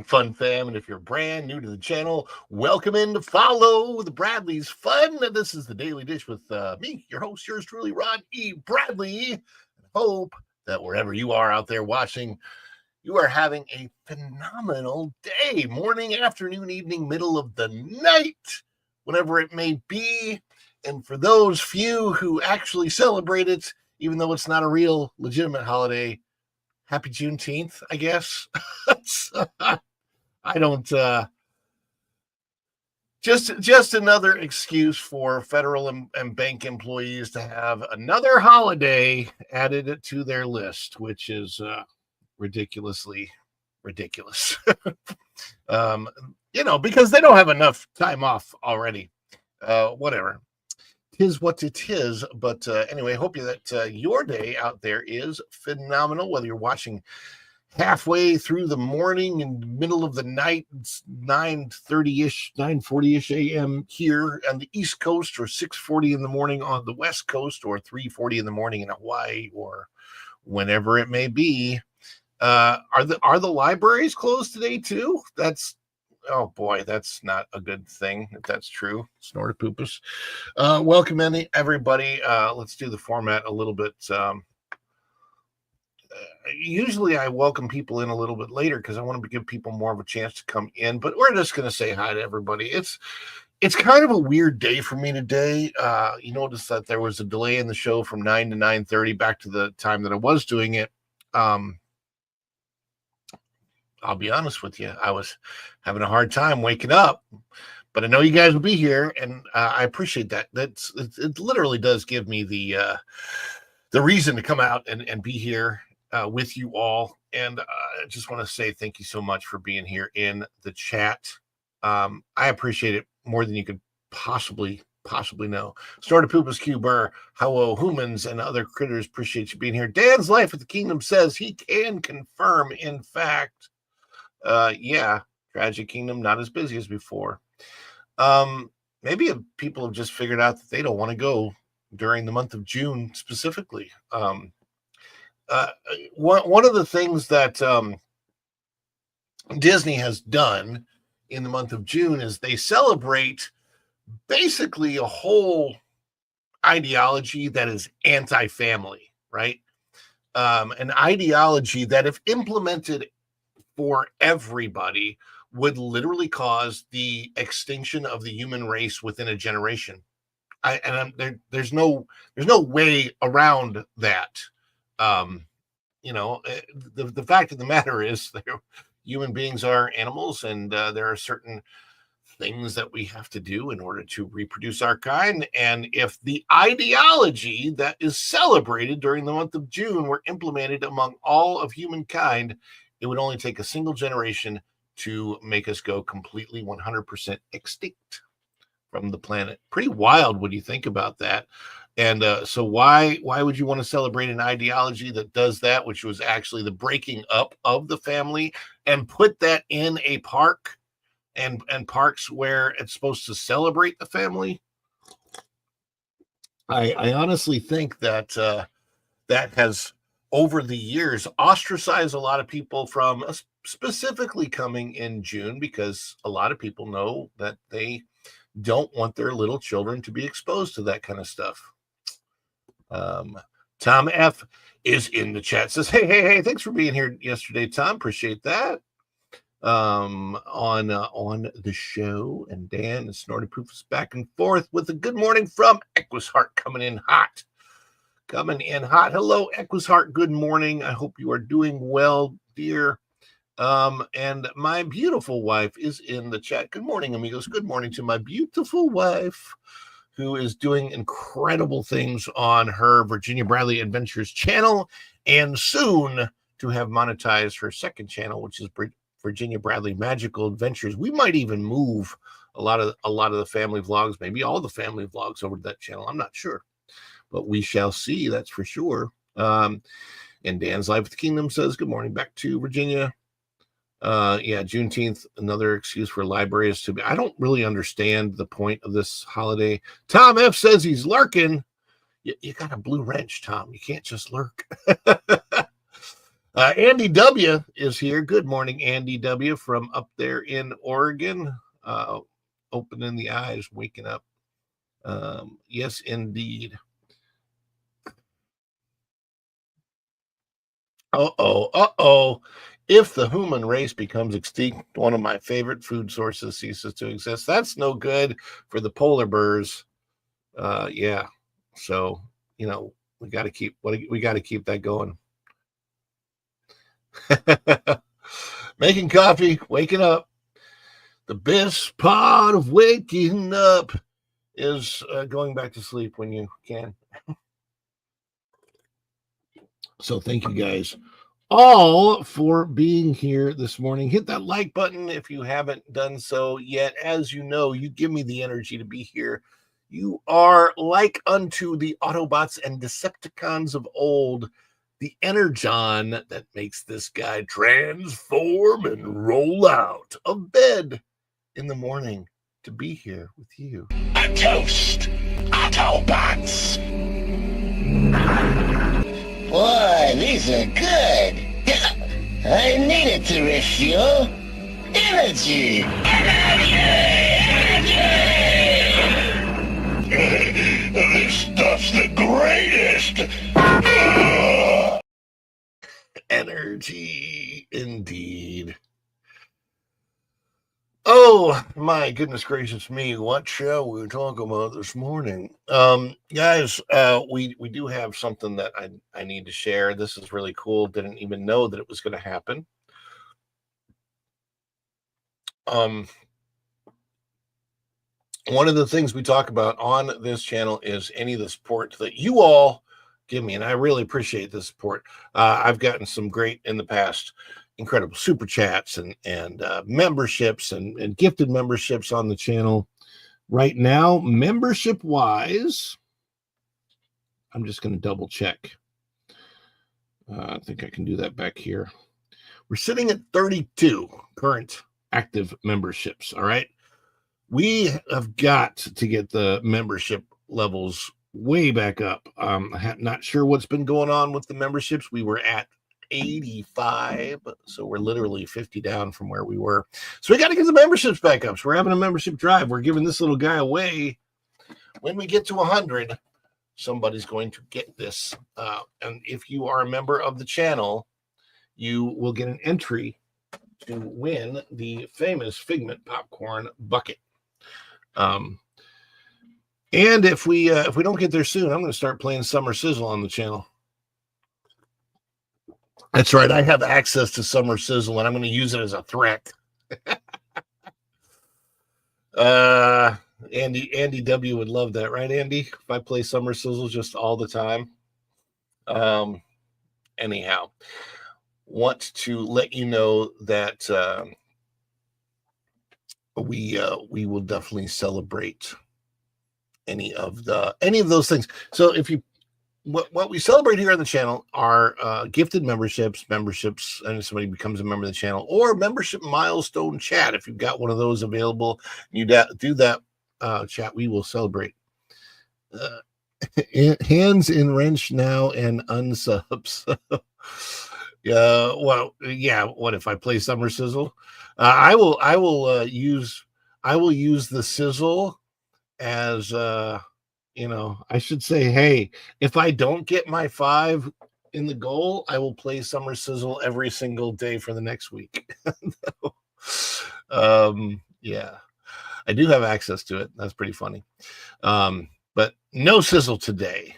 Fun Fam? And if you're brand new to the channel, welcome in to follow the Bradley's Fun. This is the Daily Dish with me, your host, yours truly, Rod E. Bradley. I hope that wherever you are out there watching, you are having a phenomenal day, morning, afternoon, evening, middle of the night, whatever it may be. And for those few who actually celebrate it, even though it's not a real legitimate holiday, happy Juneteenth, I guess. I don't, just another excuse for federal and bank employees to have another holiday added to their list, which is ridiculously ridiculous. Because they don't have enough time off already. Whatever. Tis what it is. But anyway, I hope that your day out there is phenomenal, whether you're watching halfway through the morning and middle of the night. It's 9:30-ish, 9:40-ish a.m. here on the East Coast, or 6:40 in the morning on the West Coast, or 3:40 in the morning in Hawaii, or whenever it may be. Are the libraries closed today too? Oh boy, that's not a good thing if that's true. Snortapoopas. Welcome in, everybody. Let's do the format a little bit. Usually I welcome people in a little bit later because I want to give people more of a chance to come in, but we're just going to say hi to everybody. It's kind of a weird day for me today. You notice that there was a delay in the show from 9 to 9:30 back to the time that I was doing it. I'll be honest with you, I was having a hard time waking up, but I know you guys will be here, and I appreciate that. It literally does give me the reason to come out and be here with you all. And I just want to say thank you so much for being here in the chat. I appreciate it more than you could possibly know. Snortapoopas, Q-Burr, Hello, Humans, and other critters, appreciate you being here. Dan's Life at the Kingdom says he can confirm, in fact, Tragic Kingdom, not as busy as before. Maybe people have just figured out that they don't want to go during the month of June specifically. One of the things that Disney has done in the month of June is they celebrate basically a whole ideology that is anti-family, right? An ideology that, if implemented for everybody, would literally cause the extinction of the human race within a generation. There's no way around that. The fact of the matter is that human beings are animals, and there are certain things that we have to do in order to reproduce our kind. And if the ideology that is celebrated during the month of June were implemented among all of humankind, it would only take a single generation to make us go completely 100% extinct from the planet. Pretty wild when you think about that. And so why would you want to celebrate an ideology that does that, which was actually the breaking up of the family, and put that in a park and parks where it's supposed to celebrate the family? I honestly think that that has, over the years, ostracized a lot of people from specifically coming in June, because a lot of people know that they don't want their little children to be exposed to that kind of stuff. Tom F is in the chat, says, hey, thanks for being here yesterday, Tom. Appreciate that. On the show. And Dan and Snortapoopas back and forth with a good morning from Equishart, coming in hot. Hello, Equishart. Good morning. I hope you are doing well, dear. And my beautiful wife is in the chat. Good morning, amigos. Good morning to my beautiful wife, who is doing incredible things on her Virginia Bradley Adventures channel, and soon to have monetized her second channel, which is Virginia Bradley Magical Adventures. We might even move a lot of the family vlogs, maybe all the family vlogs, over to that channel. I'm not sure, but we shall see, that's for sure. And Dan's Life at the Kingdom says, good morning back to Virginia. Juneteenth, another excuse for libraries to be. I don't really understand the point of this holiday. Tom F says he's lurking. You got a blue wrench, Tom. You can't just lurk. Andy W is here. Good morning, Andy W from up there in Oregon. Opening the eyes, waking up. Yes, indeed. Uh-oh. If the human race becomes extinct, one of my favorite food sources ceases to exist. That's no good for the polar bears. Yeah. So, we got to keep that going. Making coffee, waking up. The best part of waking up is going back to sleep when you can. So thank you guys all for being here this morning. Hit that like button if you haven't done so yet. As you know, you give me the energy to be here. You are like unto the Autobots and Decepticons of old, the energon that makes this guy transform and roll out of bed in the morning to be here with you. A toast, Autobots. Boy, these are good. I needed to refuel. Energy! This stuff's the greatest! Energy, indeed. Oh, my goodness gracious me. What shall we talk about this morning? Guys, we do have something that I need to share. This is really cool. Didn't even know that it was going to happen. One of the things we talk about on this channel is any of the support that you all give me, and I really appreciate the support. I've gotten some great in the past, incredible super chats and memberships and gifted memberships on the channel. Right now, membership wise, I'm just going to double check. I think I can do that back here. We're sitting at 32 current active memberships. All right. We have got to get the membership levels way back up. I'm not sure what's been going on with the memberships. We were at 85, so we're literally 50 down from where we were. So we got to get the memberships back up. So we're having a membership drive. We're giving this little guy away. When we get to 100, somebody's going to get this. And if you are a member of the channel, you will get an entry to win the famous Figment popcorn bucket. And if we don't get there soon, I'm going to start playing Summer Sizzle on the channel. That's right. I have access to Summer Sizzle, and I'm going to use it as a threat. Andy W would love that, right, Andy? If I play Summer Sizzle just all the time. Anyhow, want to let you know that we will definitely celebrate any of those things. So if you what we celebrate here on the channel are gifted memberships, and somebody becomes a member of the channel, or membership milestone chat. If you've got one of those available, you do that chat, we will celebrate. Hands in wrench now and unsubs. Yeah. What if I play Summer Sizzle? I will use the sizzle as I should say, hey, if I don't get my 5 in the goal, I will play Summer Sizzle every single day for the next week. Yeah, I do have access to it. That's pretty funny. But no sizzle today.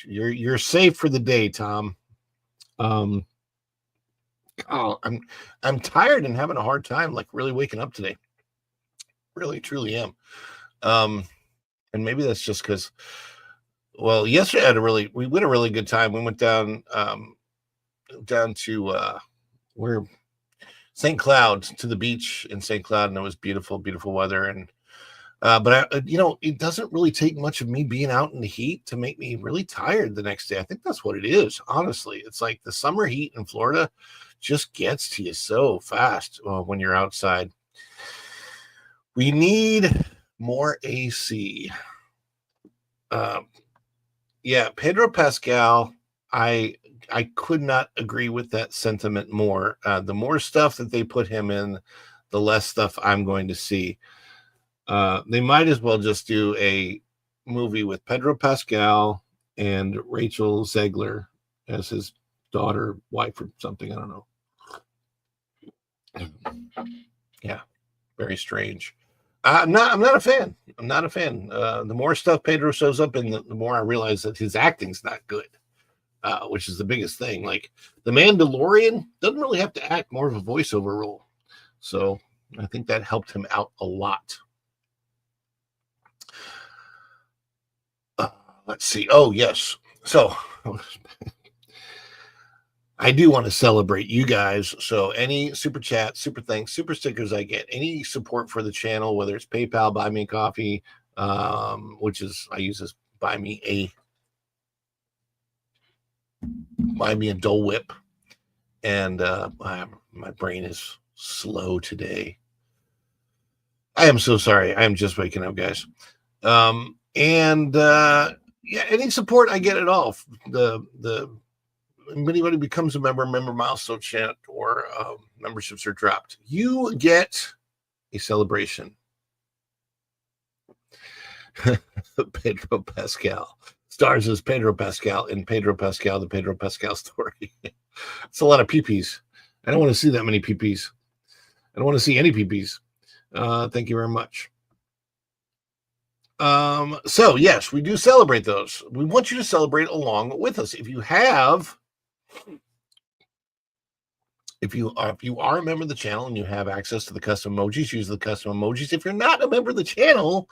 You're safe for the day, Tom. I'm tired and having a hard time, like really waking up today. Really, truly am. And maybe that's just because, well, yesterday we had a really good time. We went down to where St. Cloud, to the beach in St. Cloud, and it was beautiful, beautiful weather. And but it doesn't really take much of me being out in the heat to make me really tired the next day. I think that's what it is. Honestly, it's like the summer heat in Florida just gets to you so fast when you're outside. We need more AC. Yeah, Pedro Pascal, I I could not agree with that sentiment more. The more stuff that they put him in, the less stuff I'm going to see. They might as well just do a movie with Pedro Pascal and Rachel Zegler as his daughter, wife, or something. I don't know. Yeah, very strange. I'm not a fan. I'm not a fan. The more stuff Pedro shows up in, the more I realize that his acting's not good, which is the biggest thing. Like the Mandalorian doesn't really have to act, more of a voiceover role. So I think that helped him out a lot. Let's see. Oh, yes. So I do want to celebrate you guys. So any super chat, super thanks, super stickers I get, any support for the channel, whether it's PayPal, Buy Me a Coffee, which is I use this Buy Me a Dole Whip, and my brain is slow today. I am so sorry. I am just waking up, guys. Yeah, any support I get at all. Anybody becomes a member milestone chant, or memberships are dropped, you get a celebration. Pedro Pascal stars as Pedro Pascal in Pedro Pascal, the Pedro Pascal story. It's a lot of peepees. I don't want to see that many peepees. I don't want to see any peepees. Thank you very much. So yes, we do celebrate those. We want you to celebrate along with us. If you are a member of the channel and you have access to the custom emojis, use the custom emojis. If you're not a member of the channel,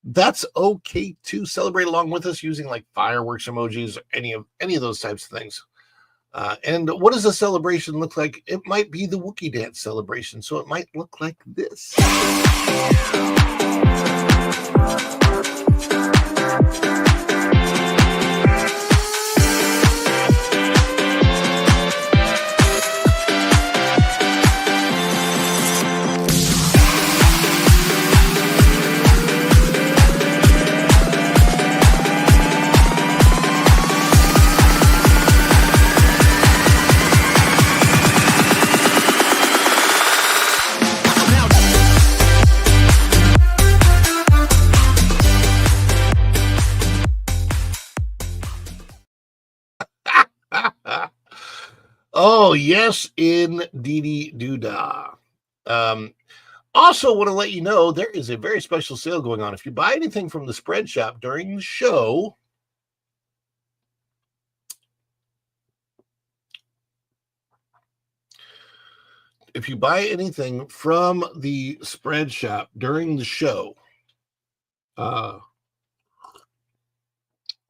that's okay to celebrate along with us using like fireworks emojis or any of those types of things. And what does a celebration look like? It might be the Wookiee dance celebration, so it might look like this. Oh, yes, indeedy doodah. Also, want to let you know there is a very special sale going on. If you buy anything from the spread shop during the show,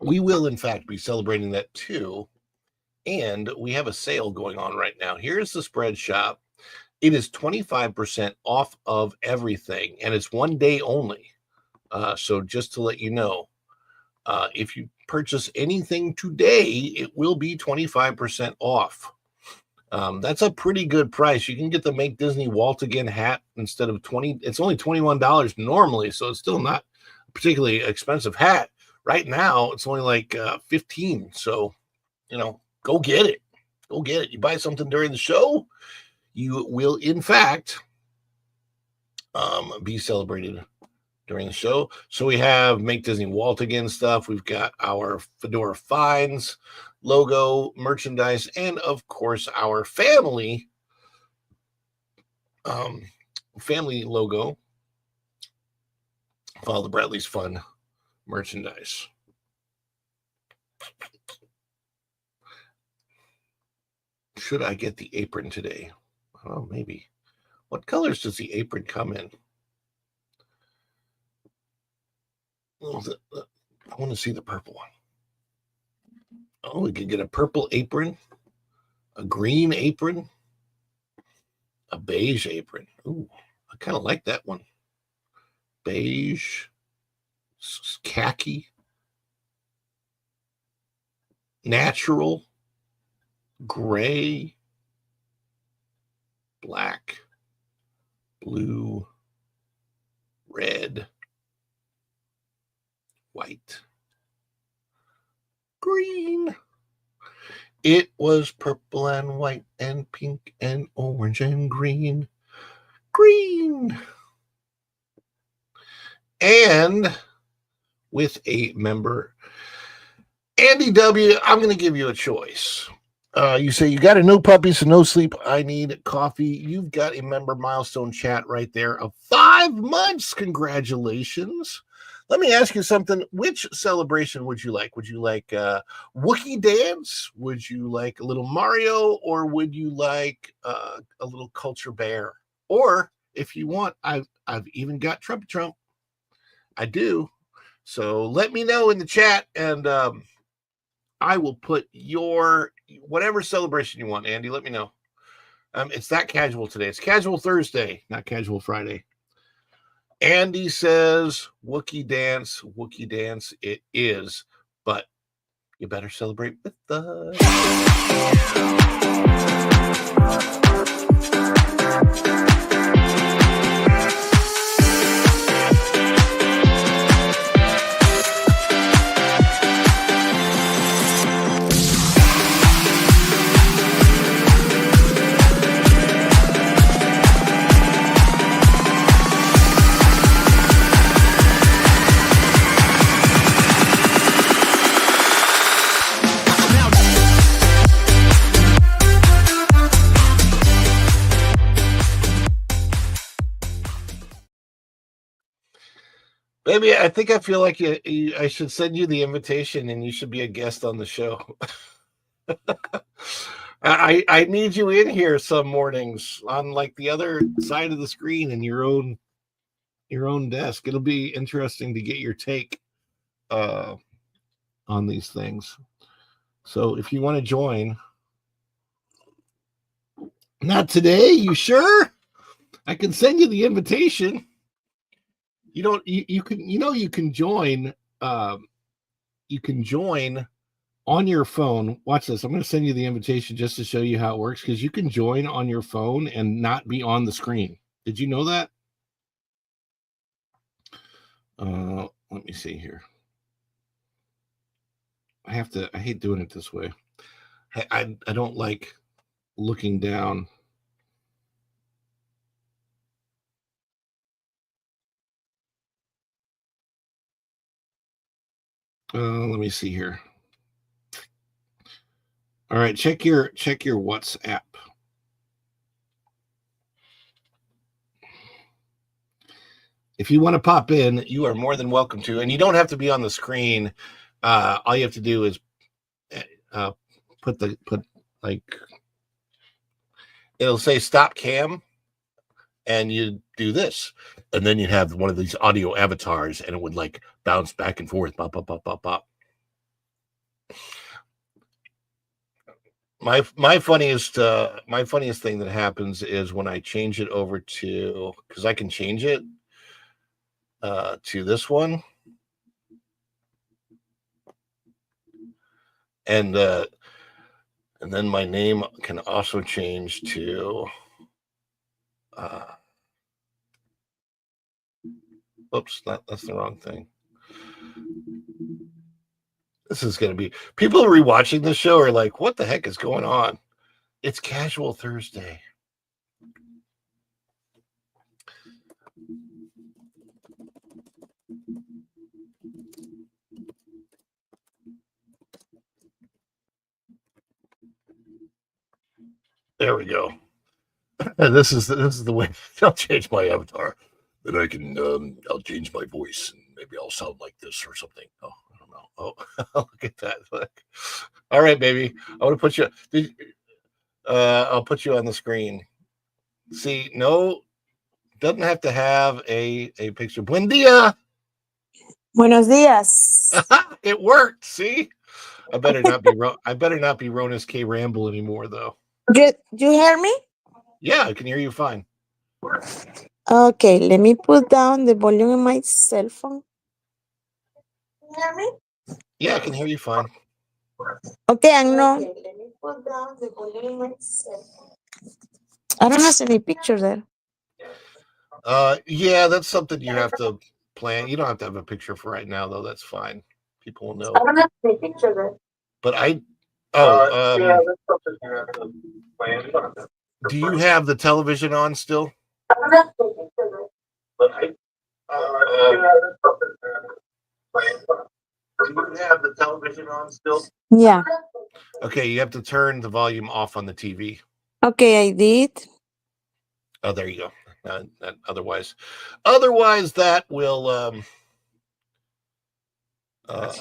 we will, in fact, be celebrating that too. And we have a sale going on right now. Here's the spread shop. It is 25% off of everything, and it's one day only. So just to let you know, if you purchase anything today, it will be 25% off. That's a pretty good price. You can get the Make Disney Walt Again hat instead of $20. It's only $21 normally, so it's still not a particularly expensive hat. Right now, it's only like $15. So, go get it. Go get it. You buy something during the show, you will, in fact, be celebrated during the show. So we have Make Disney Walt Again stuff. We've got our Fedora Finds logo, merchandise, and of course our family logo. Follow the Bradley's Fun merchandise. Should I get the apron today? Oh, maybe. What colors does the apron come in? Oh, I want to see the purple one. Oh, we could get a purple apron, a green apron, a beige apron. Ooh, I kind of like that one. Beige, khaki, natural, gray, black, blue, red, white, green. It was purple and white and pink and orange and green. Green. And with a member, Andy W., I'm going to give you a choice. You say you got a no puppies and no sleep. I need coffee. You've got a member milestone chat right there of 5 months. Congratulations. Let me ask you something. Which celebration would you like? Would you like Wookiee dance? Would you like a little Mario? Or would you like a little culture bear? Or if you want, I've even got Trump. I do. So let me know in the chat, and I will put your whatever celebration you want, Andy. Let me know. It's that casual today. It's casual Thursday, not casual Friday. Andy says Wookiee dance. Wookiee dance it is, but you better celebrate with us. Baby, I think I feel like I should send you the invitation and you should be a guest on the show. I need you in here some mornings on like the other side of the screen in your own desk. It'll be interesting to get your take on these things. So if you want to join, not today, you sure? I can send you the invitation. You can join on your phone. Watch this. I'm going to send you the invitation just to show you how it works, because you can join on your phone and not be on the screen. Did you know that? Let me see here. I hate doing it this way. I don't like looking down. Let me see here. All right, check your WhatsApp. If you want to pop in, you are more than welcome to, and you don't have to be on the screen. All you have to do is put it'll say stop cam, and you do this, and then you have one of these audio avatars, and it would like bounce back and forth, pop, pop, pop, pop, pop. My funniest thing that happens is when I change it over to, because I can change it to this one, and then my name can also change to oops, that's the wrong thing. This is going to be, people rewatching this show are like, what the heck is going on? It's Casual Thursday. There we go. This is the way. I'll change my avatar. Then I can I'll change my voice, and maybe I'll sound like this or something. Oh, I don't know. Oh, look at that. Look. All right, baby. I want to put you. I'll put you on the screen. See, no, doesn't have to have a picture. Buen dia. Buenos días. It worked. See, I better not be Ronas K. Ramble anymore, though. Do you hear me? Yeah, I can hear you fine. Okay, let me put down the volume in my cell phone. Can you hear me? Yeah, I can hear you fine. Okay, let me put down the volume in my cell phone. I don't have any picture there. Yeah, that's something you have to plan. You don't have to have a picture for right now, though. That's fine. People will know. I don't have any picture there. But Do you have the television on still? Do you have the television on still? Yeah. Okay, you have to turn the volume off on the TV. Okay, I did. Oh, there you go. Otherwise, that will. I will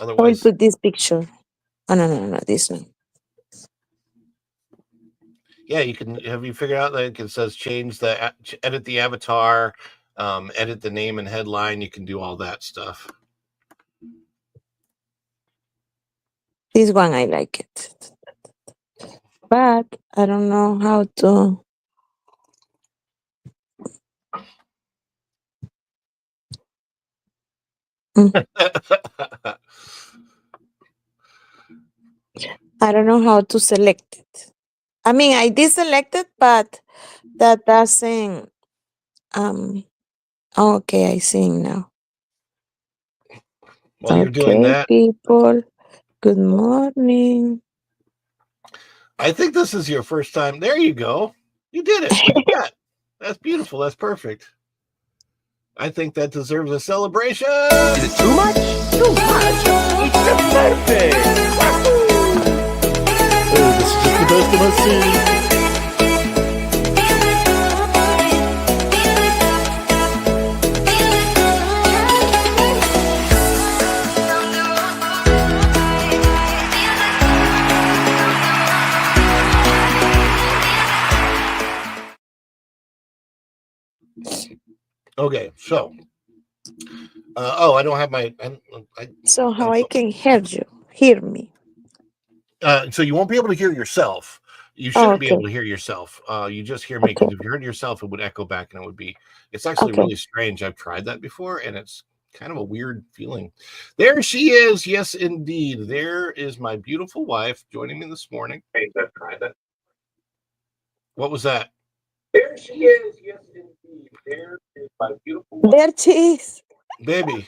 Otherwise, put this picture. Oh, no, this one. yeah, you can. Have you figured out that it says change the edit the avatar, edit the name and headline? You can do all that stuff. This one I like it, but I don't know how to. I don't know how to select it. I mean, I did select it, but that doesn't. Okay, I see now. While you're doing Okay, that, people. Good morning. I think this is your first time. There you go. You did it. Look at that. That's beautiful. That's perfect. I think that deserves a celebration. Is it too much? Too much? It's perfect! Oh, this is just the best of my scene. Okay, so I don't have my. So how I can hear me? So you won't be able to hear yourself. You shouldn't be able to hear yourself. You just hear me, because if you heard yourself, it would echo back, and it would be. It's actually really strange. I've tried that before, and it's kind of a weird feeling. There she is. Yes, indeed. There is my beautiful wife joining me this morning. I've tried that. What was that? There she is. Yes, indeed. There is my beautiful wife. There she is. Baby.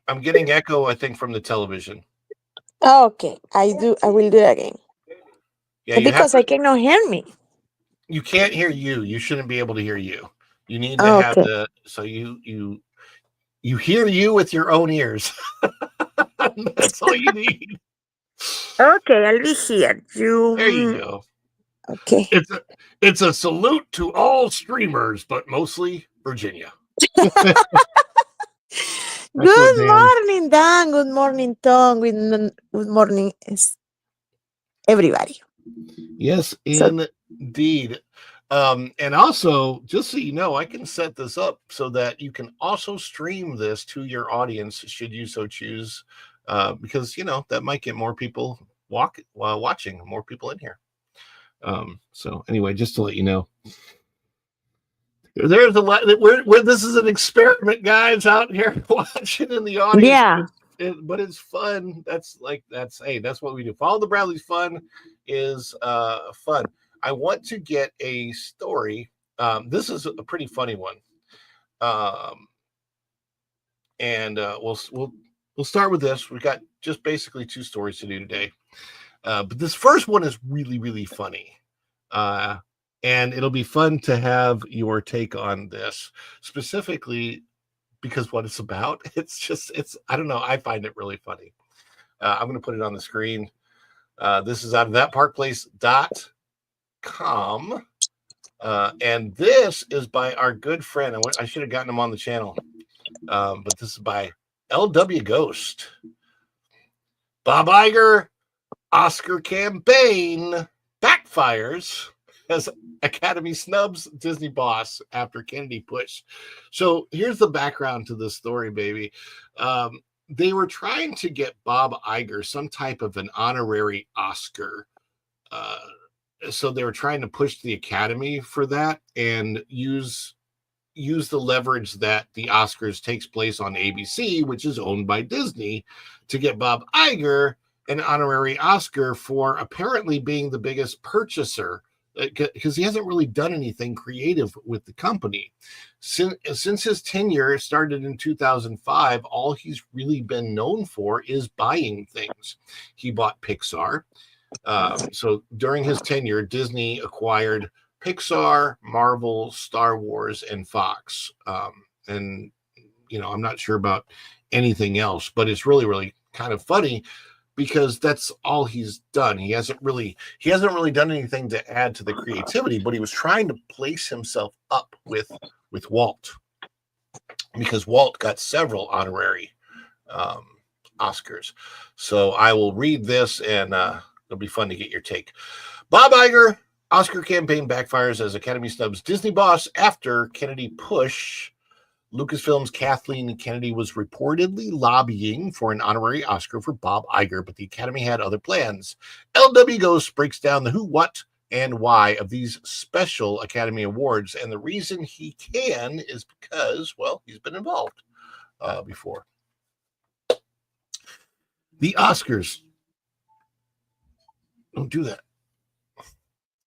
I'm getting echo, I think, from the television. Okay, I will do it again. Yeah, because I cannot hear me. You can't hear you. You shouldn't be able to hear you. You need to have the so you hear you with your own ears. That's all you need. Okay, I'll be here. There you go. Okay. It's a salute to all streamers, but mostly Virginia. Good morning, Dan. Good morning, Tom. Good morning, everybody. Yes, indeed. And also, just so you know, I can set this up so that you can also stream this to your audience, should you so choose, because that might get more people watching, more people in here. So anyway, just to let you know, there's a lot. Where this is an experiment, guys, out here watching in the audience. Yeah. But it's fun. That's what we do. Follow the Bradley's fun is fun. I want to get a story. This is a pretty funny one. And we'll start with this. We've got just basically two stories to do today. But this first one is really, really funny. And it'll be fun to have your take on this, specifically because what it's about. It's I don't know. I find it really funny. I'm going to put it on the screen. This is out of thatparkplace.com. And this is by our good friend. I should have gotten him on the channel. But this is by LW Ghost. Bob Iger, Oscar campaign backfires as Academy snubs Disney boss after Kennedy push. So here's the background to this story, baby. They were trying to get Bob Iger some type of an honorary Oscar. So they were trying to push the Academy for that and use the leverage that the Oscars takes place on ABC, which is owned by Disney, to get Bob Iger an honorary Oscar for apparently being the biggest purchaser because he hasn't really done anything creative with the company. Since his tenure started in 2005, all he's really been known for is buying things. He bought Pixar. So during his tenure, Disney acquired Pixar, Marvel, Star Wars, and Fox. And I'm not sure about anything else, but it's really, really kind of funny because that's all he's done. He hasn't really done anything to add to the creativity, but he was trying to place himself up with Walt, because Walt got several honorary Oscars. So I will read this, and it'll be fun to get your take. Bob Iger, Oscar campaign backfires as Academy snubs Disney boss after Kennedy push. Lucasfilm's Kathleen Kennedy was reportedly lobbying for an honorary Oscar for Bob Iger, but the Academy had other plans. LW Ghost breaks down the who, what, and why of these special Academy Awards, and the reason he can is because, well, he's been involved before. The Oscars. Don't do that.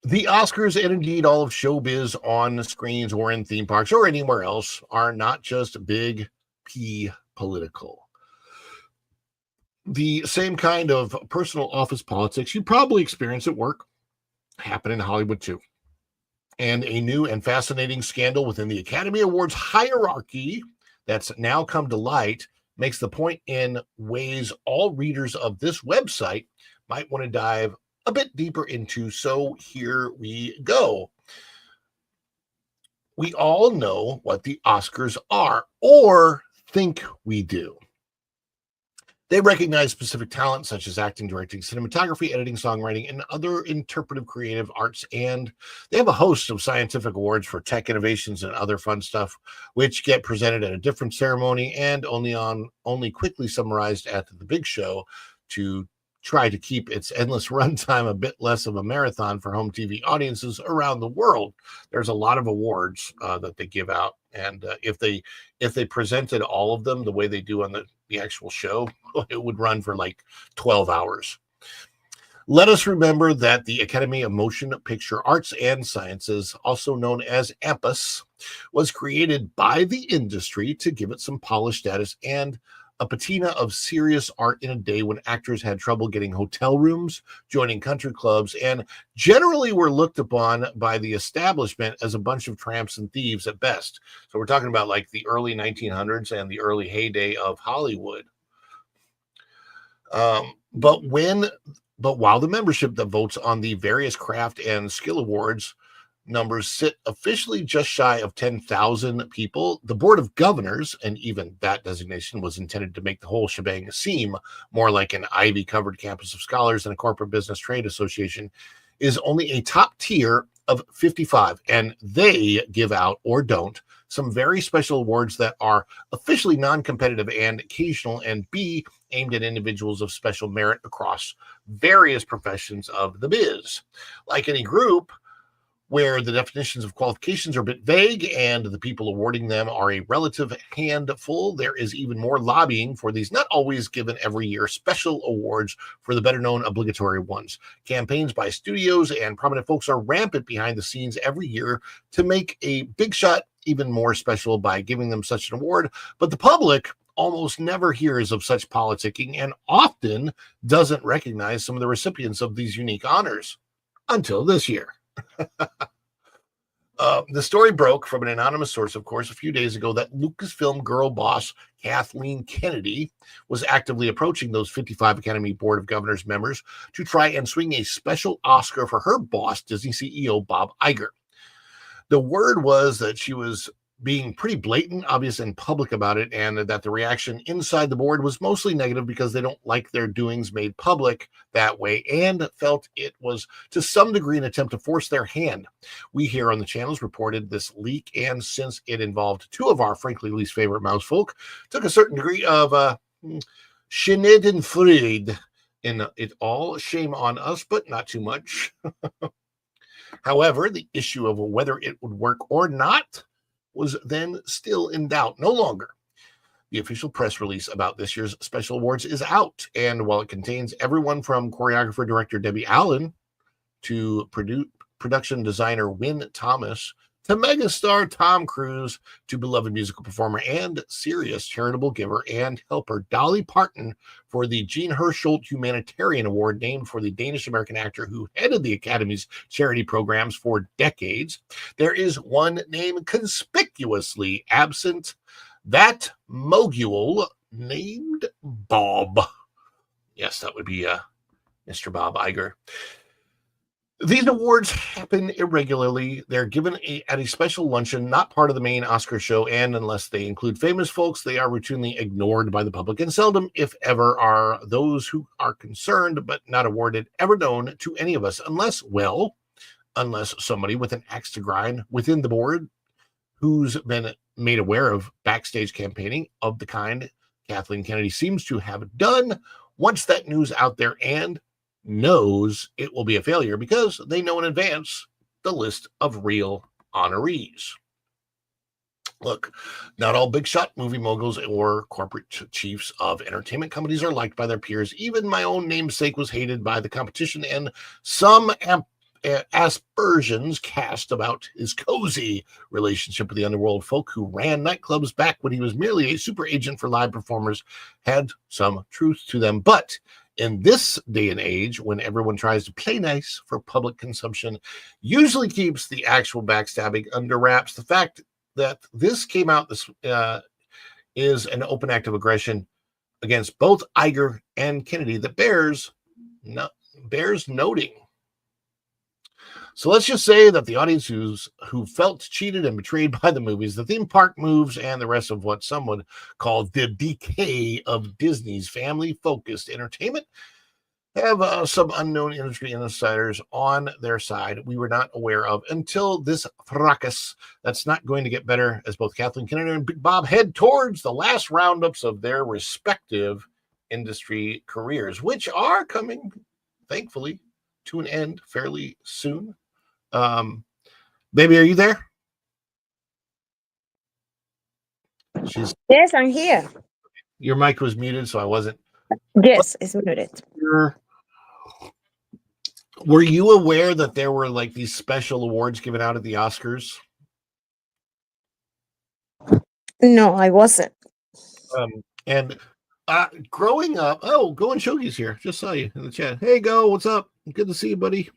The Oscars, and indeed all of showbiz on screens or in theme parks or anywhere else, are not just big P political. The same kind of personal office politics you probably experience at work happen in Hollywood too. And a new and fascinating scandal within the Academy Awards hierarchy that's now come to light makes the point in ways all readers of this website might want to dive a bit deeper into. So here we go. We all know what the Oscars are, or think we do. They recognize specific talent such as acting, directing, cinematography, editing, songwriting, and other interpretive creative arts. And they have a host of scientific awards for tech innovations and other fun stuff, which get presented at a different ceremony and only quickly summarized at the big show to try to keep its endless runtime a bit less of a marathon for home TV audiences around the world. There's a lot of awards that they give out, and if they presented all of them the way they do on the actual show, it would run for like 12 hours. Let us remember that the Academy of Motion Picture Arts and Sciences, also known as AMPAS, was created by the industry to give it some polished status and a patina of serious art in a day when actors had trouble getting hotel rooms, joining country clubs, and generally were looked upon by the establishment as a bunch of tramps and thieves at best. So we're talking about like the early 1900s and the early heyday of Hollywood. But while the membership that votes on the various craft and skill awards numbers sit officially just shy of 10,000 people, the Board of Governors, and even that designation was intended to make the whole shebang seem more like an ivy-covered campus of scholars than a corporate business trade association, is only a top tier of 55, and they give out, or don't, some very special awards that are officially non-competitive and occasional, and B, aimed at individuals of special merit across various professions of the biz. Like any group, where the definitions of qualifications are a bit vague and the people awarding them are a relative handful, there is even more lobbying for these not always given every year special awards for the better-known obligatory ones. Campaigns by studios and prominent folks are rampant behind the scenes every year to make a big shot even more special by giving them such an award, but the public almost never hears of such politicking and often doesn't recognize some of the recipients of these unique honors until this year. The story broke from an anonymous source, of course, a few days ago that Lucasfilm girl boss Kathleen Kennedy was actively approaching those 55 Academy Board of Governors members to try and swing a special Oscar for her boss, Disney CEO Bob Iger. The word was that she was being pretty blatant, obvious, and public about it, and that the reaction inside the board was mostly negative because they don't like their doings made public that way and felt it was to some degree an attempt to force their hand. We here on the channels reported this leak, and since it involved two of our frankly least favorite mouse folk, took a certain degree of Schadenfreude in it all. Shame on us, but not too much. However, the issue of whether it would work or not was then still in doubt. No longer. The official press release about this year's special awards is out, and while it contains everyone from choreographer-director Debbie Allen to production designer Wynn Thomas to megastar Tom Cruise to beloved musical performer and serious charitable giver and helper Dolly Parton for the Jean Hersholt Humanitarian Award, named for the Danish-American actor who headed the Academy's charity programs for decades. There is one name conspicuously absent, that mogul named Bob. Yes, that would be Mr. Bob Iger. These awards happen irregularly. They're given at a special luncheon, not part of the main Oscar show, and unless they include famous folks, they are routinely ignored by the public, and seldom, if ever, are those who are concerned but not awarded ever known to any of us, unless somebody with an axe to grind within the board who's been made aware of backstage campaigning of the kind Kathleen Kennedy seems to have done, wants that news out there and knows it will be a failure because they know in advance the list of real honorees. Look, not all big shot movie moguls or corporate chiefs of entertainment companies are liked by their peers. Even my own namesake was hated by the competition, and some aspersions cast about his cozy relationship with the underworld folk who ran nightclubs back when he was merely a super agent for live performers had some truth to them. But in this day and age, when everyone tries to play nice for public consumption, usually keeps the actual backstabbing under wraps. The fact that this came out is an open act of aggression against both Iger and Kennedy that bears noting. So let's just say that the audience who felt cheated and betrayed by the movies, the theme park moves, and the rest of what some would call the decay of Disney's family-focused entertainment have some unknown industry insiders on their side we were not aware of until this fracas. That's not going to get better as both Kathleen Kennedy and Big Bob head towards the last roundups of their respective industry careers, which are coming, thankfully, to an end fairly soon. Baby, are you there? Yes, I'm here. Your mic was muted, so I wasn't. Yes, it's muted. Were you aware that there were like these special awards given out at the Oscars? No, I wasn't. And growing up, Go and Shogi's here. Just saw you in the chat. Hey, Go, what's up? Good to see you, buddy.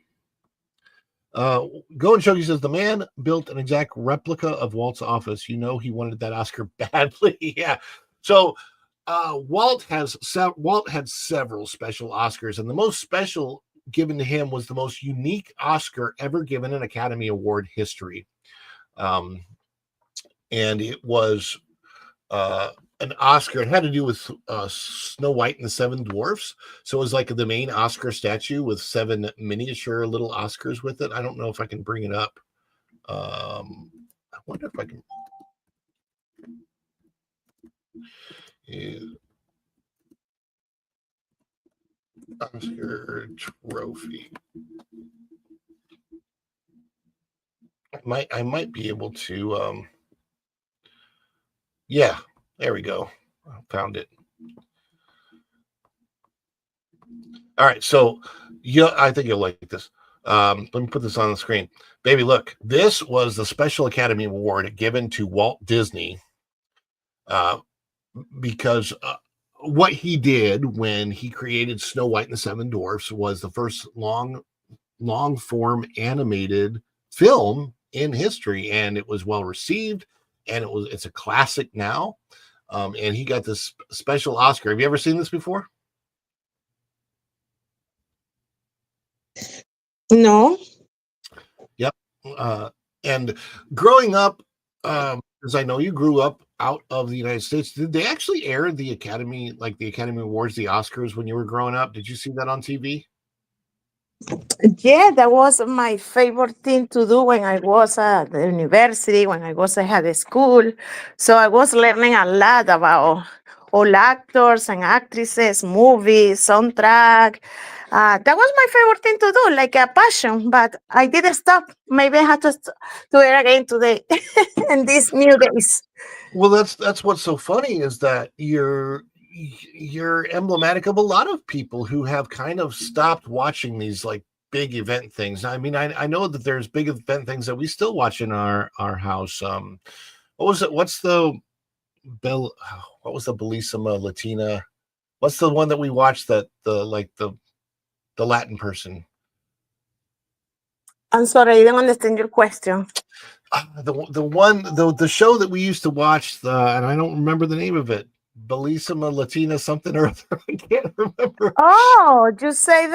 Go and Shogi says the man built an exact replica of Walt's office. You know he wanted that Oscar badly. Yeah. So Walt had several special Oscars, and the most special given to him was the most unique Oscar ever given in Academy Award history. And it was an Oscar. It had to do with Snow White and the Seven Dwarfs. So it was like the main Oscar statue with 7 miniature little Oscars with it. I don't know if I can bring it up. I wonder if I can. Oscar trophy. I might be able to. Yeah, there we go. I found it. All right, so I think you'll like this. Let me put this on the screen. Baby, look, this was the Special Academy Award given to Walt Disney because what he did when he created Snow White and the Seven Dwarfs was the first long form animated film in history, and it was well received, and it's a classic now. And he got this special Oscar. Have you ever seen this before? No. Yep. And growing up, as I know you grew up out of the United States, did they actually air the Academy Awards, the Oscars, when you were growing up? Did you see that on TV? Yeah, that was my favorite thing to do when I was at the university, when I was at the school. So I was learning a lot about all actors and actresses, movies, soundtrack. That was my favorite thing to do, like a passion, but I didn't stop. Maybe I had to do it again today in these new days. Well, that's what's so funny is that you're emblematic of a lot of people who have kind of stopped watching these like big event things. I mean, I know that there's big event things that we still watch in our house. What was it? What's the Bell? What was the Bellissima Latina? What's the one that we watched that the Latin person? I'm sorry, I don't understand your question. The show that we used to watch, and I don't remember the name of it. Bellissima Latina something or other. I can't remember. Oh, you say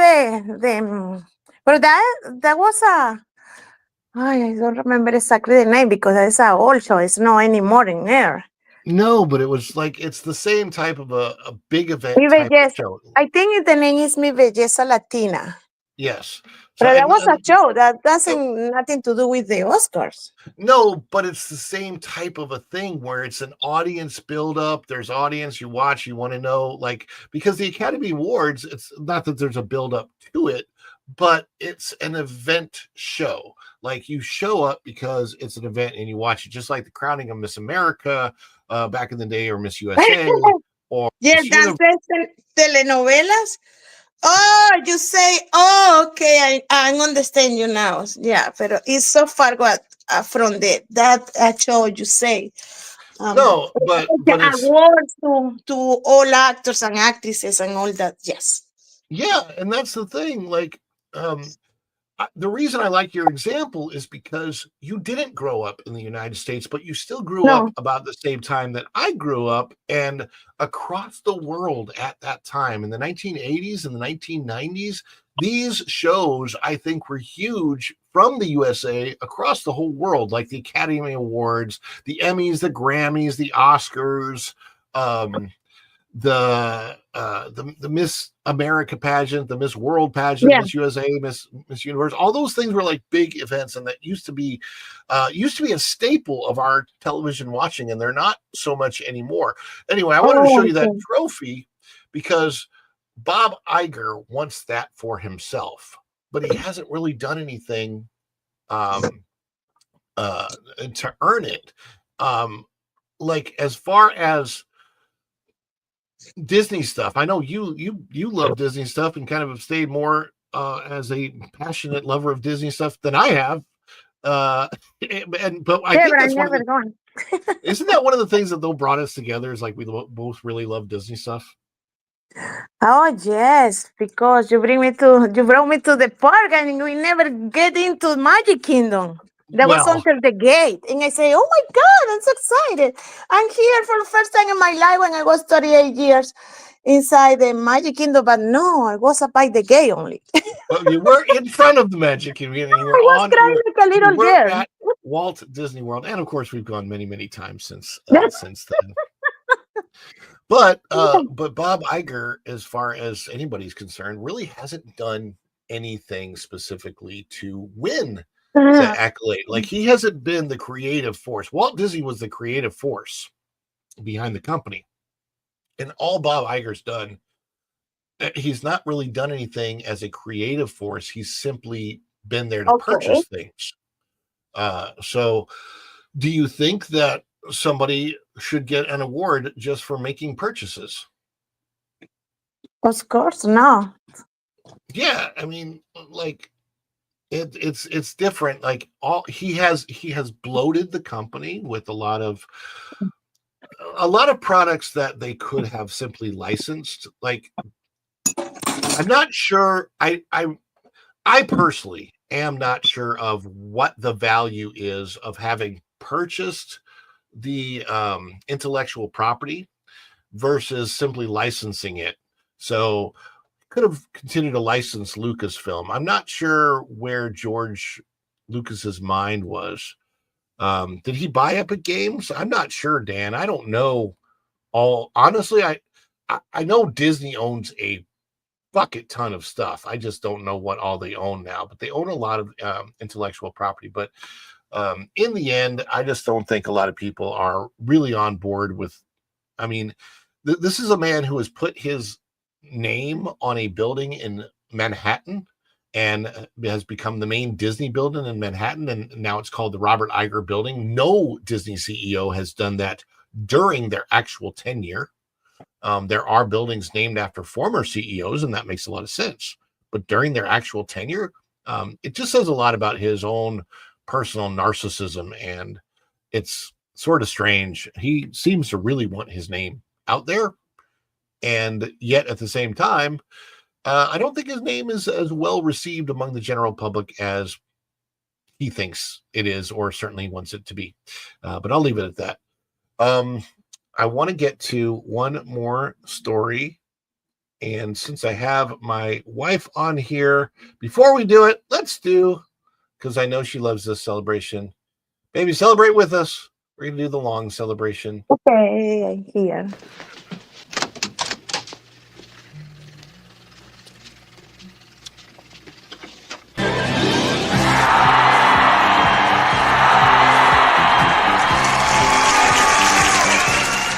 but that was I don't remember exactly the name because it's a old show. It's not anymore in air. No, but it was like it's the same type of a big event Mi type of Belleza. show. I think the name is Mi Belleza Latina. Yes. So But that was a and show that doesn't nothing to do with the Oscars. no, but it's the same type of a thing where it's an audience build up. There's audience you watch, you want to know, like, because the Academy Awards, it's not that there's a build up to it, but it's an event show. Like you show up because it's an event and you watch it, just like the crowning of Miss America back in the day, or Miss USA, or Yeah, Miss Universe. dances and telenovelas. Oh, you say, oh, okay, I understand you now. Yeah, but it's so far from that show you say. No, The but it's awards to all actors and actresses and all that. Yes. yeah, and that's the thing. Like, the reason I like your example is because you didn't grow up in the United States, but you still grew up No. about the same time that I grew up, and across the world at that time in the 1980s and the 1990s, these shows I think were huge from the USA across the whole world, like the Academy Awards, the Emmys, the Grammys, the Oscars, um, the Miss America pageant, the Miss World pageant, Yeah. Miss USA, Miss Universe, all those things were like big events, and that used to be a staple of our television watching, and they're not so much anymore. Anyway, I wanted to show Oh, you that okay. trophy because Bob Iger wants that for himself, but he hasn't really done anything um, to earn it. Like as far as Disney stuff. I know you love Disney stuff and kind of have stayed more as a passionate lover of Disney stuff than I have. Uh, but I Yeah, think but I that's one of never the gone. isn't that one of the things that though brought us together is like we both really love Disney stuff. Oh yes, because you brought me to the park and we never get into Magic Kingdom. That was Well, until the gate. And I say, oh my God, I'm so excited. I'm here for the first time in my life when I was 38 years inside the Magic Kingdom. But no, I was up by the gate only. but you were in front of the Magic Kingdom. I was crying like a You little were girl. at Walt Disney World, and of course we've gone many times since then. But Bob Iger, as far as anybody's concerned, really hasn't done anything specifically to win the accolade. Like he hasn't been the creative force. Walt Disney was the creative force behind the company. And all Bob Iger's done, he's not really done anything as a creative force. He's simply been there to Okay. purchase things. So do you think that somebody should get an award just for making purchases? Of course, no. Yeah, I mean, like it's different. Like all he has bloated the company with a lot of products that they could have simply licensed. Like I'm not sure. I personally am not sure of what the value is of having purchased the intellectual property versus simply licensing it. So could have continued to license Lucasfilm. I'm not sure where George Lucas's mind was. Did he buy Epic Games? I'm not sure, Dan. I don't know. All honestly, I know Disney owns a bucket ton of stuff. I just don't know what all they own now, but they own a lot of intellectual property. But in the end, I just don't think a lot of people are really on board with. I mean, this is a man who has put his name on a building in Manhattan and has become the main Disney building in Manhattan. And now it's called the Robert Iger Building. No Disney CEO has done that during their actual tenure. There are buildings named after former CEOs, and that makes a lot of sense. But during their actual tenure, It just says a lot about his own personal narcissism, and it's sort of strange. He seems to really want his name out there, and yet at the same time, I don't think his name is as well received among the general public as he thinks it is, or certainly wants it to be. But I'll leave it at that. I want to get to one more story. And since I have my wife on here, before we do it, because I know she loves this celebration. Baby, celebrate with us. We're going to do the long celebration. Okay, I hear.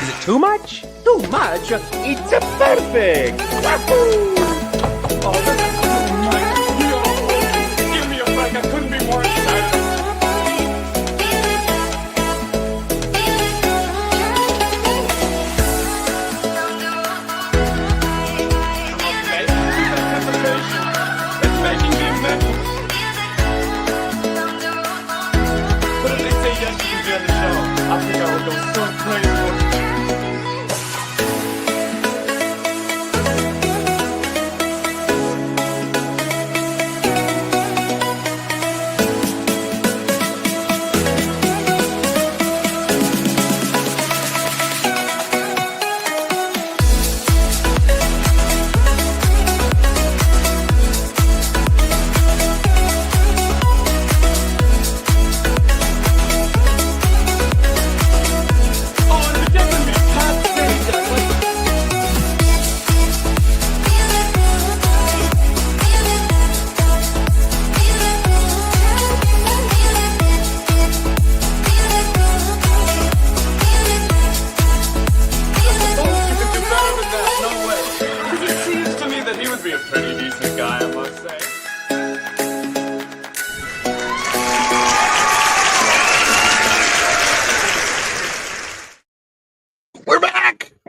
Is it too much? Too much? It's perfect! Wahoo! Oh, this is too much. Give me a break. I couldn't be more excited. Okay, this anticipation is making me mental. But if they say yes, you can be on the show. I think I would go so crazy.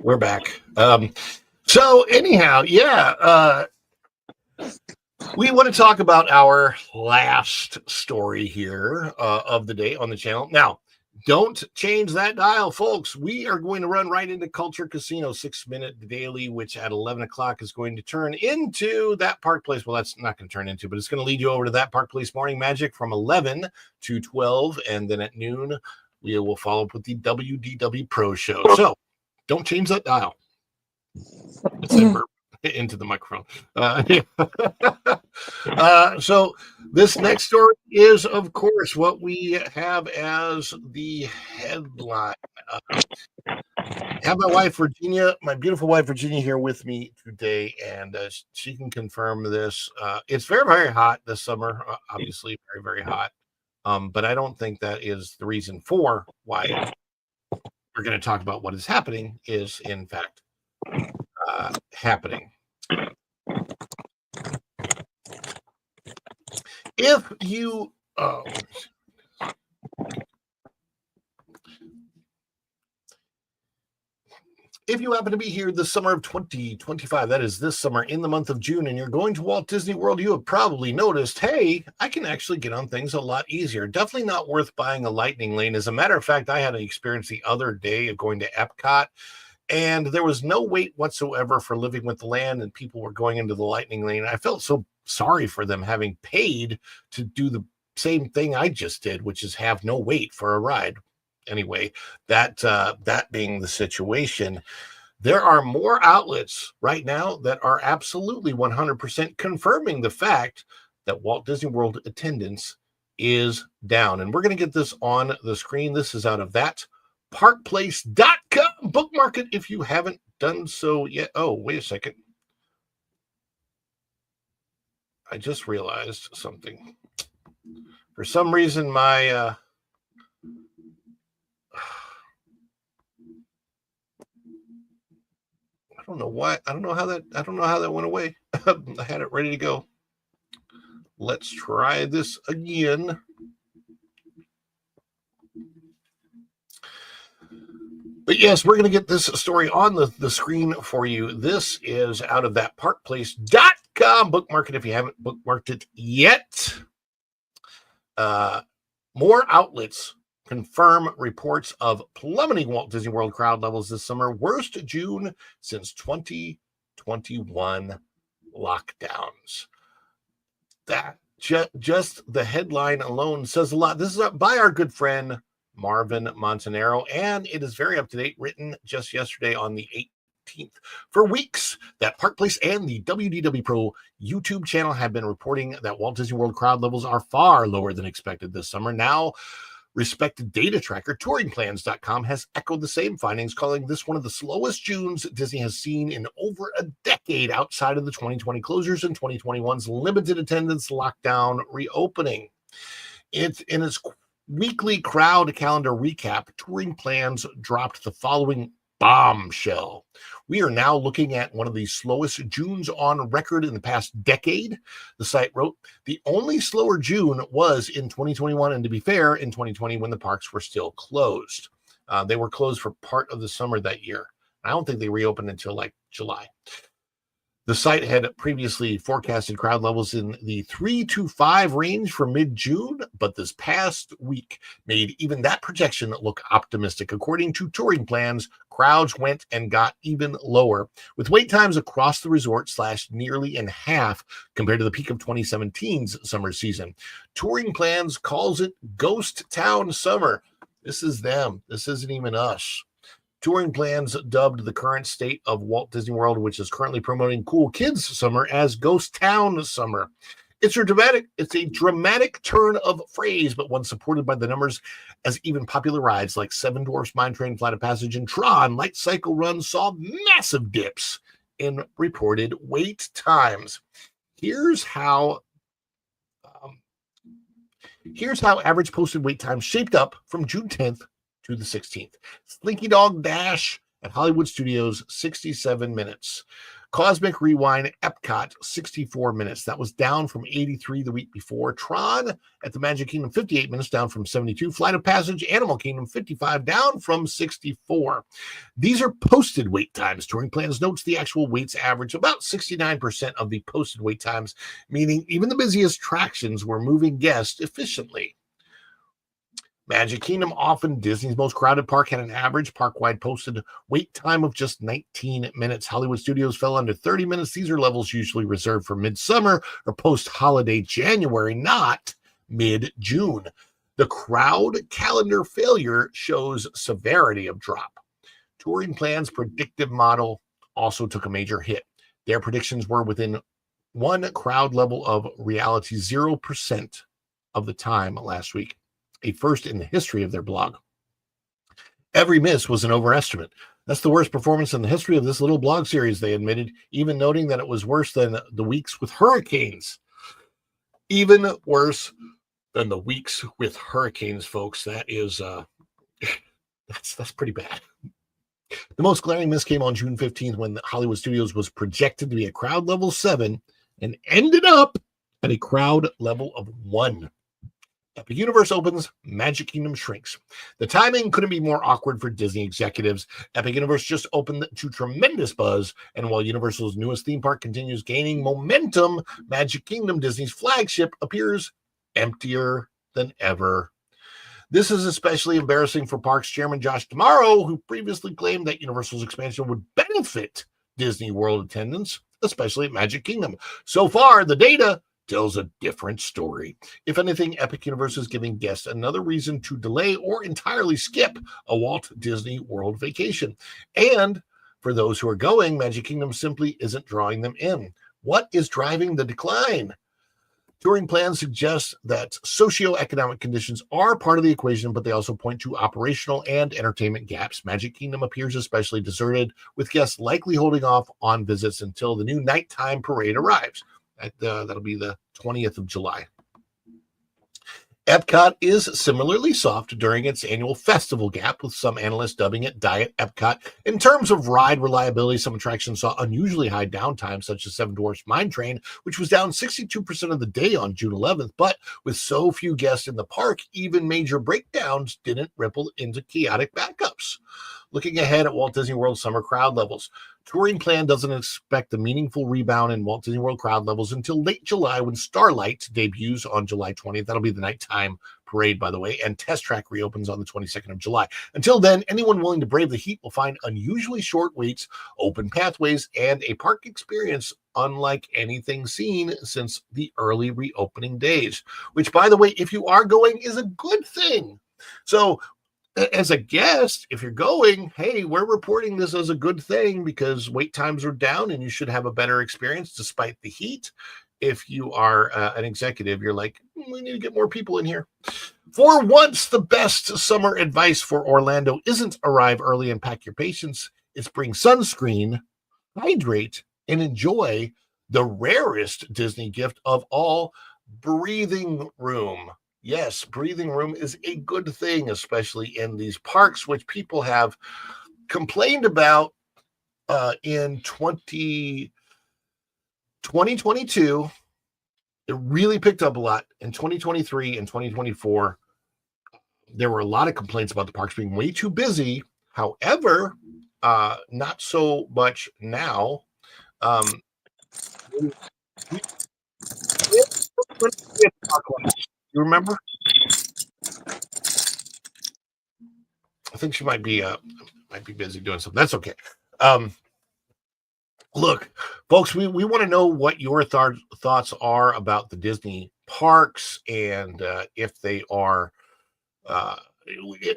We're back. So anyhow, we want to talk about our last story here of the day on the channel. Now, don't change that dial, folks. We are going to run right into Culture Casino 6-minute daily, which at 11 o'clock is going to turn into That Park Place. Well, that's not going to turn into, but it's going to lead you over to That Park Place Morning Magic from 11 to 12. And then at noon, we will follow up with the WDW Pro Show. So don't change that dial. Into the microphone. So this next story is, of course, what we have as the headline. I have my wife, Virginia, my beautiful wife, Virginia, here with me today, and she can confirm this. It's very, very hot this summer, obviously very, very hot. But I don't think that is the reason for why we're going to talk about what is happening is, in fact, happening. If you happen to be here this summer of 2025, that is this summer in the month of June, and you're going to Walt Disney World, you have probably noticed, hey, I can actually get on things a lot easier. Definitely not worth buying a lightning lane. As a matter of fact, I had an experience the other day of going to Epcot, and there was no wait whatsoever for Living with the Land, and people were going into the lightning lane. I felt so sorry for them having paid to do the same thing I just did, which is have no wait for a ride. Anyway, that being the situation, there are more outlets right now that are absolutely 100% confirming the fact that Walt Disney World attendance is down. And we're going to get this on the screen. This is out of thatparkplace.com. Bookmark it if you haven't done so yet. Oh, wait a second. I just realized something. For some reason, my I don't know why. I don't know how that went away. I had it ready to go. Let's try this again. But yes, we're going to get this story on the screen for you. This is out of thatparkplace.com. EMPTIER.com. Bookmark it if you haven't bookmarked it yet. More outlets confirm reports of plummeting Walt Disney World crowd levels this summer. Worst June since 2021 lockdowns. That just the headline alone says a lot. This is by our good friend Marvin Montanaro, and it is very up to date, written just yesterday on the 18th. For weeks, that Park Place and the WDW Pro YouTube channel have been reporting that Walt Disney World crowd levels are far lower than expected this summer. Now, respected data tracker touringplans.com has echoed the same findings, calling this one of the slowest Junes Disney has seen in over a decade outside of the 2020 closures and 2021's limited attendance lockdown reopening. In its weekly crowd calendar recap, Touring Plans dropped the following bombshell. We are now looking at one of the slowest Junes on record in the past decade. The site wrote, the only slower June was in 2021, and to be fair, in 2020 when the parks were still closed. They were closed for part of the summer that year. I don't think they reopened until like July. The site had previously forecasted crowd levels in the 3 to 5 range for mid-June, but this past week made even that projection look optimistic. According to Touring Plans, crowds went and got even lower, with wait times across the resort slashed nearly in half compared to the peak of 2017's summer season. Touring Plans calls it Ghost Town Summer. This is them. This isn't even us. Touring Plans dubbed the current state of Walt Disney World, which is currently promoting Cool Kids Summer, as Ghost Town Summer. It's a dramatic turn of phrase, but one supported by the numbers, as even popular rides like Seven Dwarfs Mine Train, Flight of Passage, and Tron Light Cycle Run saw massive dips in reported wait times. Here's how average posted wait time shaped up from June 10th to the 16th. Slinky Dog Dash at Hollywood Studios, 67 minutes. Cosmic Rewind Epcot, 64 minutes. That was down from 83 the week before. Tron at the Magic Kingdom, 58 minutes, down from 72. Flight of Passage, Animal Kingdom, 55, down from 64. These are posted wait times. Touring Plans notes the actual waits average about 69% of the posted wait times, meaning even the busiest attractions were moving guests efficiently. Magic Kingdom, often Disney's most crowded park, had an average park-wide posted wait time of just 19 minutes. Hollywood Studios fell under 30 minutes. These are levels usually reserved for midsummer or post-holiday January, not mid-June. The crowd calendar failure shows severity of drop. Touring Plans' predictive model also took a major hit. Their predictions were within one crowd level of reality 0% of the time last week, a first in the history of their blog. Every miss was an overestimate. That's the worst performance in the history of this little blog series, they admitted, even noting that it was worse than the weeks with hurricanes. Even worse than the weeks with hurricanes, folks. That is, that's pretty bad. The most glaring miss came on June 15th when Hollywood Studios was projected to be at crowd level 7 and ended up at a crowd level of 1. Epic Universe opens, Magic Kingdom shrinks. The timing couldn't be more awkward for Disney executives. Epic Universe just opened to tremendous buzz, and while Universal's newest theme park continues gaining momentum, Magic Kingdom, Disney's flagship, appears emptier than ever. This is especially embarrassing for Parks Chairman Josh D'Amaro, who previously claimed that Universal's expansion would benefit Disney World attendance, especially at Magic Kingdom. So far, the data tells a different story. If anything, Epic Universe is giving guests another reason to delay or entirely skip a Walt Disney World vacation. And for those who are going, Magic Kingdom simply isn't drawing them in. What is driving the decline? Touring Plans suggest that socioeconomic conditions are part of the equation, but they also point to operational and entertainment gaps. Magic Kingdom appears especially deserted, with guests likely holding off on visits until the new nighttime parade arrives. That'll be the 20th of July. Epcot is similarly soft during its annual festival gap, with some analysts dubbing it Diet Epcot. In terms of ride reliability, some attractions saw unusually high downtime, such as Seven Dwarfs Mine Train, which was down 62% of the day on June 11th. But with so few guests in the park, even major breakdowns didn't ripple into chaotic backups. Looking ahead at Walt Disney World summer crowd levels, touring plan doesn't expect a meaningful rebound in Walt Disney World crowd levels until late July when Starlight debuts on July 20th. That'll be the nighttime parade, by the way, and Test Track reopens on the 22nd of July. Until then, anyone willing to brave the heat will find unusually short waits, open pathways, and a park experience unlike anything seen since the early reopening days, which, by the way, if you are going, is a good thing. So, as a guest, if you're going, hey, we're reporting this as a good thing because wait times are down and you should have a better experience despite the heat. If you are an executive, you're like, we need to get more people in here. For once, the best summer advice for Orlando isn't arrive early and pack your patience. It's bring sunscreen, hydrate, and enjoy the rarest Disney gift of all, breathing room. Yes, breathing room is a good thing, especially in these parks, which people have complained about in 2022. It really picked up a lot. In 2023 and 2024, there were a lot of complaints about the parks being way too busy. However, not so much now. You remember? I think she might be busy doing something. That's okay. Look, folks, we want to know what your thoughts are about the Disney parks and if they are. Do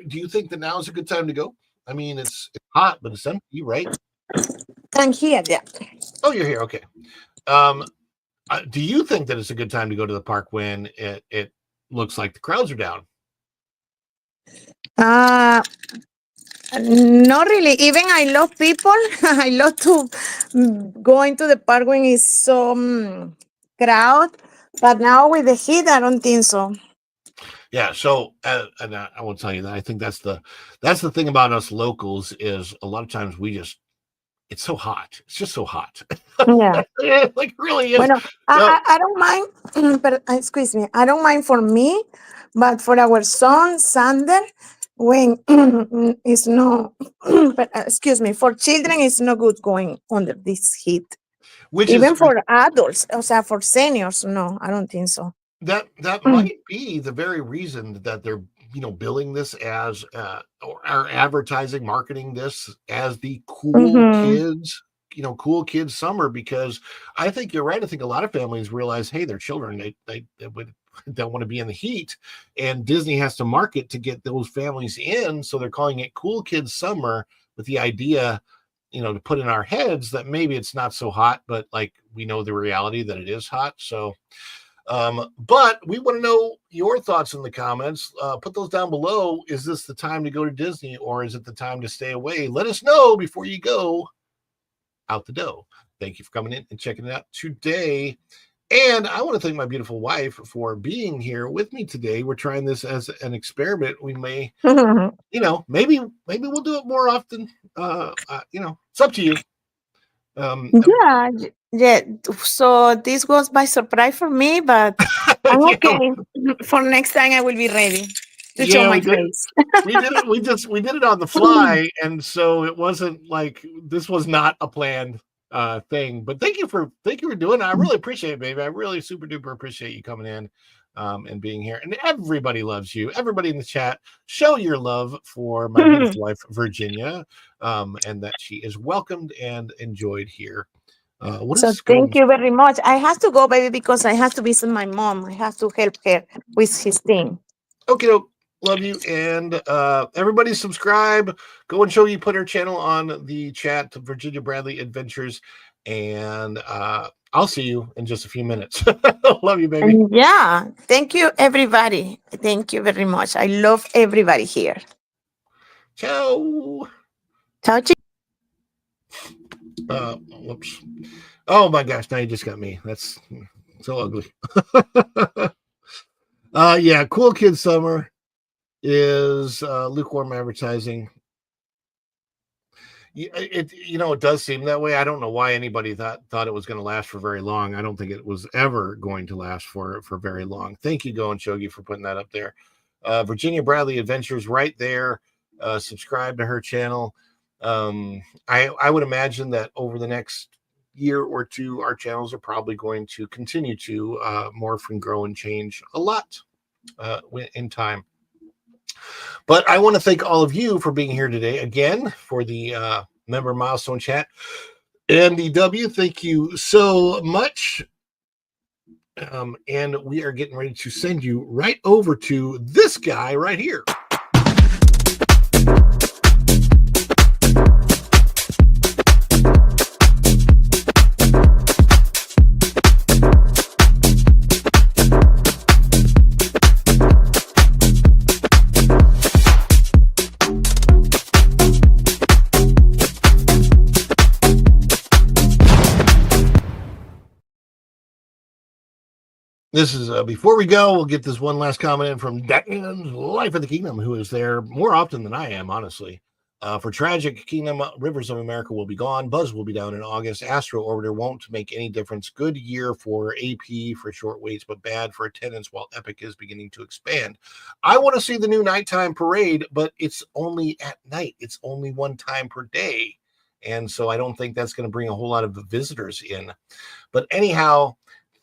you think that now is a good time to go? I mean, it's hot, but it's empty, right? I'm here, yeah. Oh, you're here. Okay. Do you think that it's a good time to go to the park when it looks like the crowds are down? Not really. Even I love people. I love to go into the park when it's so crowd. But now with the heat, I don't think so. Yeah. So, and I will tell you that I think that's the thing about us locals is a lot of times it's so hot. It's just so hot. Yeah. Like really is. Bueno, I don't mind, but excuse me, I don't mind for me, but for our son, Sander, when it's no, but excuse me, for children, it's no good going under this heat. Which Even is for adults, o sea, for seniors, no, I don't think so. that might be the very reason that they're billing this as or are advertising, marketing this as the cool kids, cool kids summer, because I think you're right. I think a lot of families realize, hey, their children, they don't want to be in the heat, and Disney has to market to get those families in. So they're calling it cool kids summer with the idea, to put in our heads that maybe it's not so hot, but like we know the reality that it is hot. So but we want to know your thoughts in the comments. Put those down below. Is this the time to go to Disney or is it the time to stay away? Let us know before you go out the door. Thank you for coming in and checking it out today. And I want to thank my beautiful wife for being here with me today. We're trying this as an experiment. We may, maybe we'll do it more often. It's up to you. Yeah. So this was by surprise for me, but I'm okay. For next time, I will be ready to show my face. we did it on the fly, and so it wasn't like this was not a planned thing. But thank you for doing it. I really appreciate it, baby. I really super duper appreciate you coming in and being here. And everybody loves you. Everybody in the chat, show your love for my beautiful wife, Virginia, and that she is welcomed and enjoyed here. Thank you very much. I have to go, baby, because I have to visit my mom. I have to help her with his thing. Okay, love you. And everybody subscribe. Go and show you put her channel on the chat, Virginia Bradley Adventures. And I'll see you in just a few minutes. Love you, baby. Yeah. Thank you, everybody. Thank you very much. I love everybody here. Ciao. Ciao. Whoops. Oh my gosh, now you just got me. That's so ugly. Yeah, cool kid summer is lukewarm advertising. It does seem that way. I don't know why anybody thought it was going to last for very long. I don't think it was ever going to last for very long. Thank you, Go and Shogi, for putting that up there. Virginia Bradley Adventures right there. subscribe to her channel. I would imagine that over the next year or two, our channels are probably going to continue to morph and grow and change a lot in time. But I want to thank all of you for being here today again for the member milestone chat. Andy W, thank you so much. And we are getting ready to send you right over to this guy right here. This is before we go, we'll get this one last comment in from Dan's Life of the Kingdom, who is there more often than I am, honestly. For Tragic Kingdom, Rivers of America will be gone. Buzz will be down in August. Astro Orbiter won't make any difference. Good year for AP for short waits, but bad for attendance while Epic is beginning to expand. I want to see the new nighttime parade, but it's only at night. It's only one time per day. And so I don't think that's going to bring a whole lot of visitors in. But anyhow,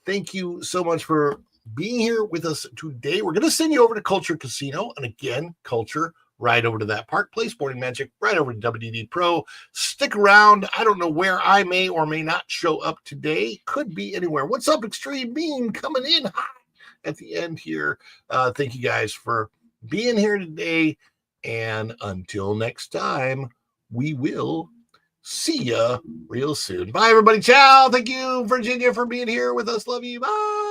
thank you so much for being here with us today. We're going to send you over to Culture Casino. And again, Culture, right over to that Park Place Sporting Magic, right over to WDD Pro. Stick around. I don't know where I may or may not show up today. Could be anywhere. What's up, Extreme Beam, coming in hot at the end here. Thank you guys for being here today. And until next time, we will see ya real soon. Bye, everybody. Ciao. Thank you, Virginia, for being here with us. Love you. Bye.